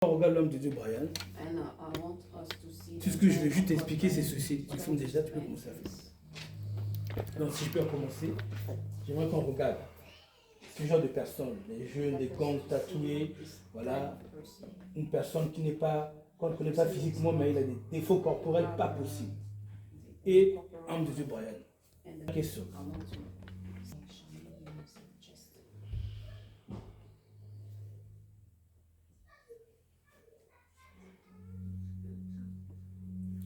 On regarde l'homme de Dieu, Brian. Tout ce que je vais juste t'expliquer, c'est ceci. Tu filmes déjà, tu peux commencer à faire. Donc, si je peux commencer, j'aimerais qu'on regarde ce genre de personnes, les jeunes, les gangs tatoués, voilà, une personne qui n'est pas, qu'on ne connaît pas physiquement, mais il a des défauts corporels pas possibles. Et homme de Dieu, Brian. Question.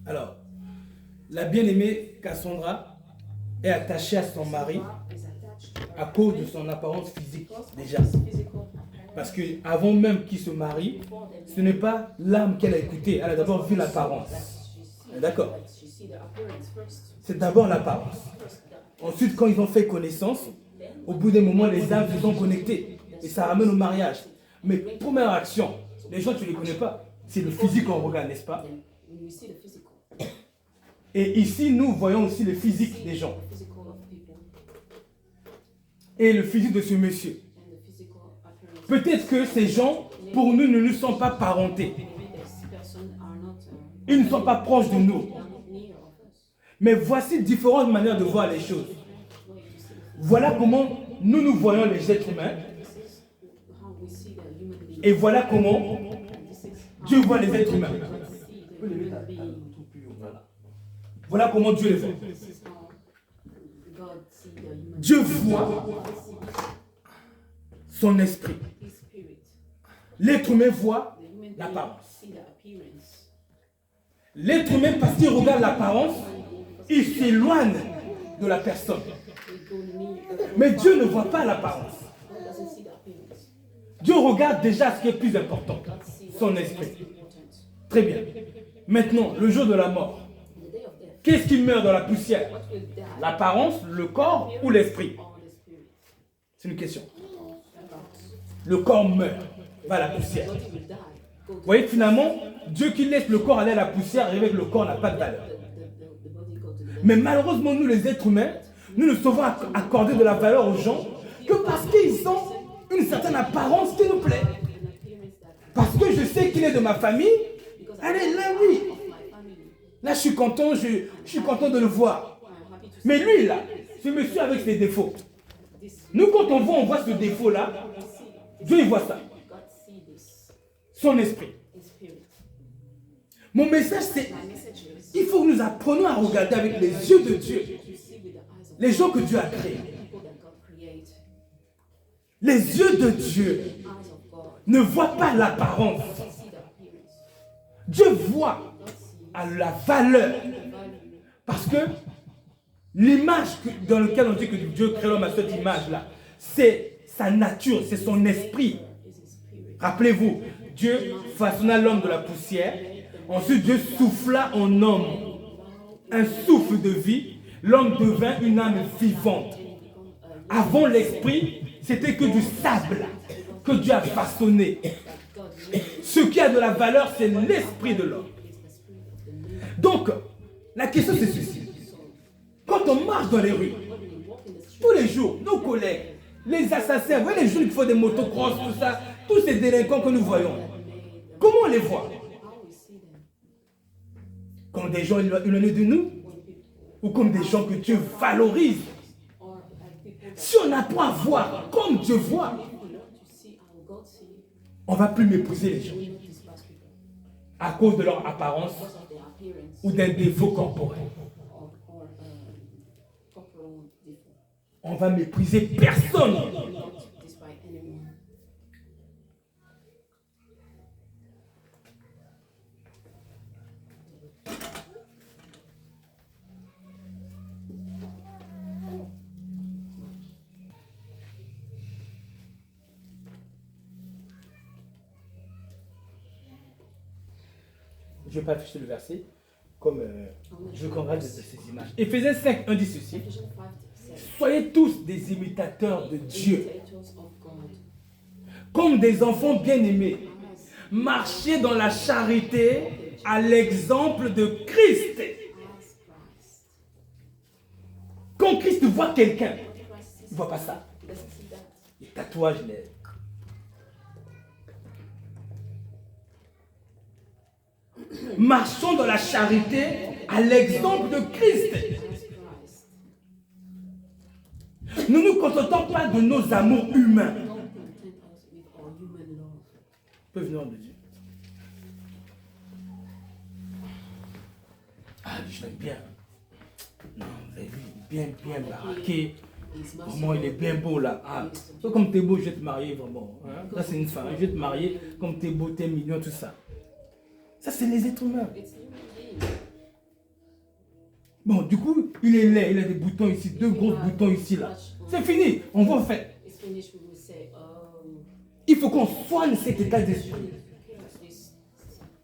Alors, la bien-aimée Cassandra est attachée à son mari à cause de son apparence physique, déjà. Parce qu'avant même qu'il se marie, ce n'est pas l'âme qu'elle a écoutée, elle a d'abord vu l'apparence. D'accord? C'est d'abord l'apparence. Ensuite, quand ils ont fait connaissance, au bout d'un moment, les âmes se sont connectées. Et ça ramène au mariage. Mais première action, les gens, tu ne les connais pas. C'est le physique qu'on regarde, n'est-ce pas? Et ici, nous voyons aussi le physique des gens. Et le physique de ce monsieur. Peut-être que ces gens, pour nous, ne nous sont pas parentés. Ils ne sont pas proches de nous. Mais voici différentes manières de voir les choses. Voilà comment nous voyons les êtres humains. Et voilà comment Dieu voit les êtres humains. Voilà comment Dieu les voit. Dieu voit son esprit. L'être humain voit l'apparence. L'être humain, parce qu'il regarde l'apparence, il s'éloigne de la personne. Mais Dieu ne voit pas l'apparence. Dieu regarde déjà ce qui est plus important, son esprit. Très bien. Maintenant, le jour de la mort. Qu'est-ce qui meurt dans la poussière? L'apparence, le corps ou l'esprit? C'est une question. Le corps meurt, va à la poussière. Vous voyez, finalement, Dieu qui laisse le corps aller à la poussière, révèle que le corps n'a pas de valeur. Mais malheureusement, nous les êtres humains, nous ne sauvons accorder de la valeur aux gens que parce qu'ils ont une certaine apparence qui nous plaît. Parce que je sais qu'il est de ma famille, allez, là, oui. Là, je suis content, je suis content de le voir. Mais lui, là, ce monsieur avec ses défauts. Nous, quand on voit ce défaut-là, Dieu, il voit ça. Son esprit. Mon message, c'est, il faut que nous apprenions à regarder avec les yeux de Dieu. Les gens que Dieu a créés. Les yeux de Dieu ne voient pas l'apparence. Dieu voit à la valeur. Parce que l'image dans laquelle on dit que Dieu crée l'homme à cette image-là, c'est sa nature, c'est son esprit. Rappelez-vous, Dieu façonna l'homme de la poussière. Ensuite, Dieu souffla en homme un souffle de vie. L'homme devint une âme vivante. Avant l'esprit, c'était que du sable que Dieu a façonné. Ce qui a de la valeur, c'est l'esprit de l'homme. Donc, la question c'est ceci. Quand on marche dans les rues, tous les jours, nos collègues, les assassins, vous voyez les jeunes qui font des motocross, tout ça, tous ces délinquants que nous voyons, comment on les voit? Comme des gens éloignés de nous? Ou comme des gens que Dieu valorise? Si on apprend à voir comme Dieu voit, on ne va plus mépriser les gens à cause de leur apparence ou d'un défaut corporel. On va mépriser personne. Je ne vais pas afficher le verset, comme je veux qu'on regarde de ces images. Éphésiens 5, 1 dit ceci. Soyez tous des imitateurs de Dieu, comme des enfants bien-aimés. Marchez dans la charité à l'exemple de Christ. Quand Christ voit quelqu'un, il ne voit pas ça. Les tatouages, Marchons dans la charité à l'exemple de Christ. Ne nous contentons pas de nos amours humains. Peut venir de Dieu. Ah, je l'aime bien. Non, vous avez vu, bien baraqué. Vraiment, il est bien beau là. Ah, toi, comme t'es beau, je vais te marier vraiment. Hein? Là, c'est une femme. Je vais te marier comme t'es beau, t'es mignon, tout ça. Ça, c'est les êtres humains. Bon, du coup, il est laid. Il a des boutons ici, 2 gros boutons ici, là. C'est fini. On va en faire. Il faut qu'on soigne cet état d'esprit.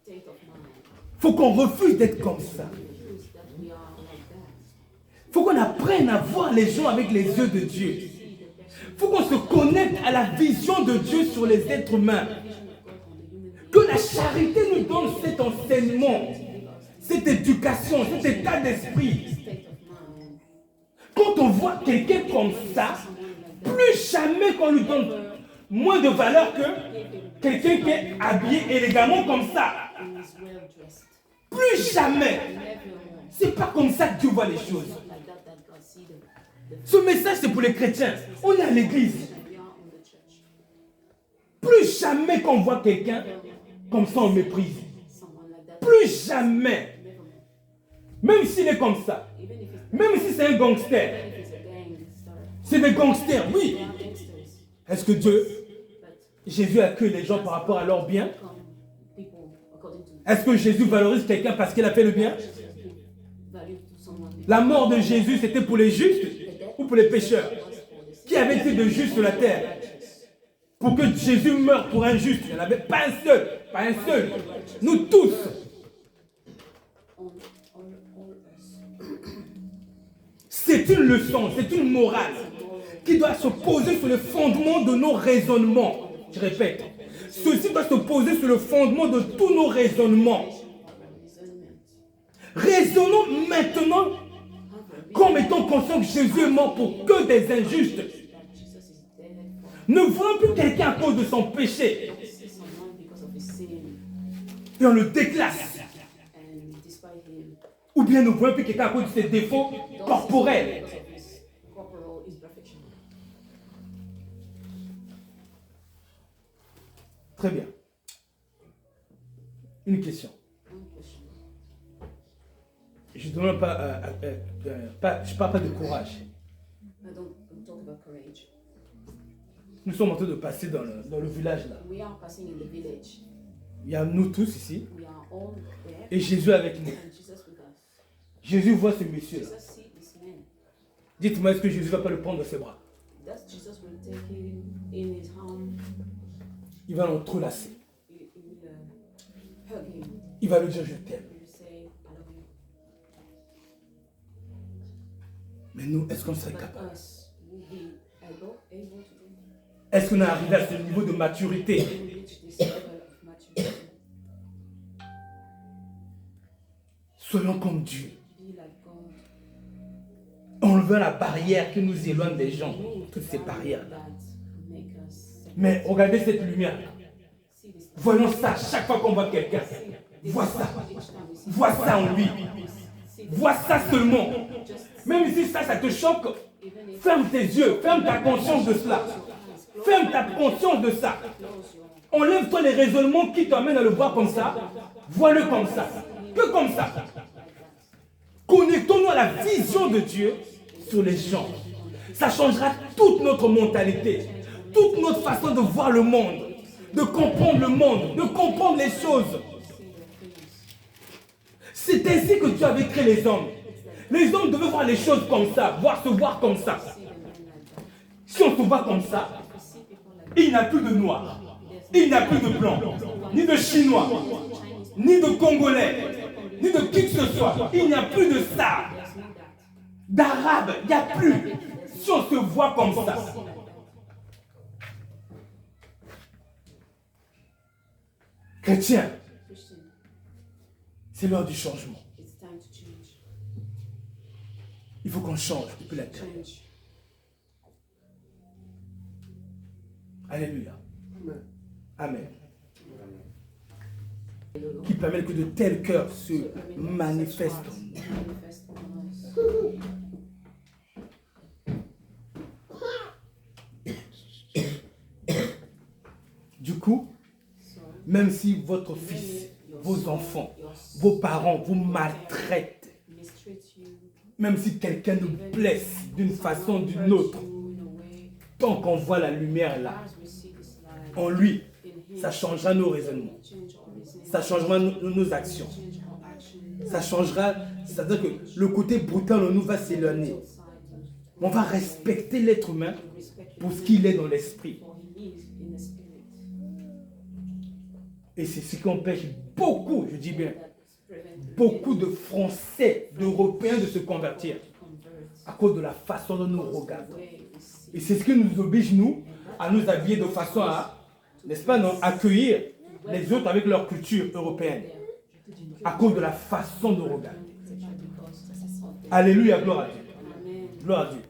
Il faut qu'on refuse d'être comme ça. Il faut qu'on apprenne à voir les gens avec les yeux de Dieu. Il faut qu'on se connecte à la vision de Dieu sur les êtres humains. Que la charité nous donne cet enseignement, cette éducation, cet état d'esprit. Quand on voit quelqu'un comme ça, plus jamais qu'on lui donne moins de valeur que quelqu'un qui est habillé élégamment comme ça. Plus jamais. C'est pas comme ça que Dieu voit les choses. Ce message, c'est pour les chrétiens. On est à l'église. Plus jamais qu'on voit quelqu'un comme ça, on le méprise. Plus jamais. Même s'il est comme ça. Même si c'est un gangster. C'est des gangsters, oui. Est-ce que Jésus accueille les gens par rapport à leur bien? Est-ce que Jésus valorise quelqu'un parce qu'il a fait le bien? La mort de Jésus, c'était pour les justes ou pour les pécheurs? Qui avait-il de juste sur la terre? Pour que Jésus meure pour un juste, il n'y en avait pas un seul. Pas un seul. Nous tous. C'est une leçon, c'est une morale qui doit se poser sur le fondement de nos raisonnements. Je répète, ceci doit se poser sur le fondement de tous nos raisonnements. Raisonnons maintenant comme étant conscients que Jésus est mort pour que des injustes. Ne voyons plus quelqu'un à cause de son péché. Et on le déclasse. Ou bien nous voyons plus quelqu'un à cause de ses défauts corporels. Très bien. Une question. Je ne parle pas de courage. Nous sommes en train de passer dans le village là. Il y a nous tous ici. Et Jésus avec nous. Jésus voit ce monsieur là. Dites-moi, est-ce que Jésus ne va pas le prendre dans ses bras? Il va l'entrelacer. Il va lui dire je t'aime. Mais nous, est-ce qu'on serait capable? Est-ce qu'on est arrivé à ce niveau de maturité? Soyons comme Dieu. Enlevons la barrière qui nous éloigne des gens. Toutes ces barrières. Mais regardez cette lumière. Voyons ça chaque fois qu'on voit quelqu'un. Vois ça. Vois ça en lui. Vois ça seulement. Même si ça te choque, ferme tes yeux. Ferme ta conscience de cela. Ferme ta conscience de ça. Enlève-toi les raisonnements qui t'amènent à le voir comme ça. Vois-le comme ça. Que comme ça. Connectons-nous à la vision de Dieu sur les gens. Ça changera toute notre mentalité, toute notre façon de voir le monde, de comprendre le monde, de comprendre les choses. C'est ainsi que Dieu avait créé les hommes. Les hommes devaient voir les choses comme ça, se voir comme ça. Si on se voit comme ça, il n'y a plus de noirs, il n'y a plus de blancs, ni de chinois, ni de congolais, ni de qui que ce soit. Il n'y a plus de ça. D'arabe, il n'y a plus. Si on se voit comme ça. Chrétien, c'est l'heure du changement. Il faut qu'on change depuis la terre. Alléluia. Amen. qui permet que de tels cœurs se manifestent en nous. Du coup, même si votre fils, vos enfants, vos parents vous maltraitent, même si quelqu'un nous blesse d'une façon ou d'une autre, tant qu'on voit la lumière là, en lui, ça changera nos raisonnements, ça changera nos actions, ça changera, c'est-à-dire que le côté brutal en nous va s'éloigner. On va respecter l'être humain pour ce qu'il est dans l'esprit. Et c'est ce qui empêche beaucoup, je dis bien, beaucoup de Français, d'Européens de se convertir à cause de la façon dont nous regardons. Et c'est ce qui nous oblige, nous, à nous habiller de façon à, n'est-ce pas, non, accueillir les autres avec leur culture européenne à cause de la façon de regarder. Alléluia, gloire à Dieu. Gloire à Dieu.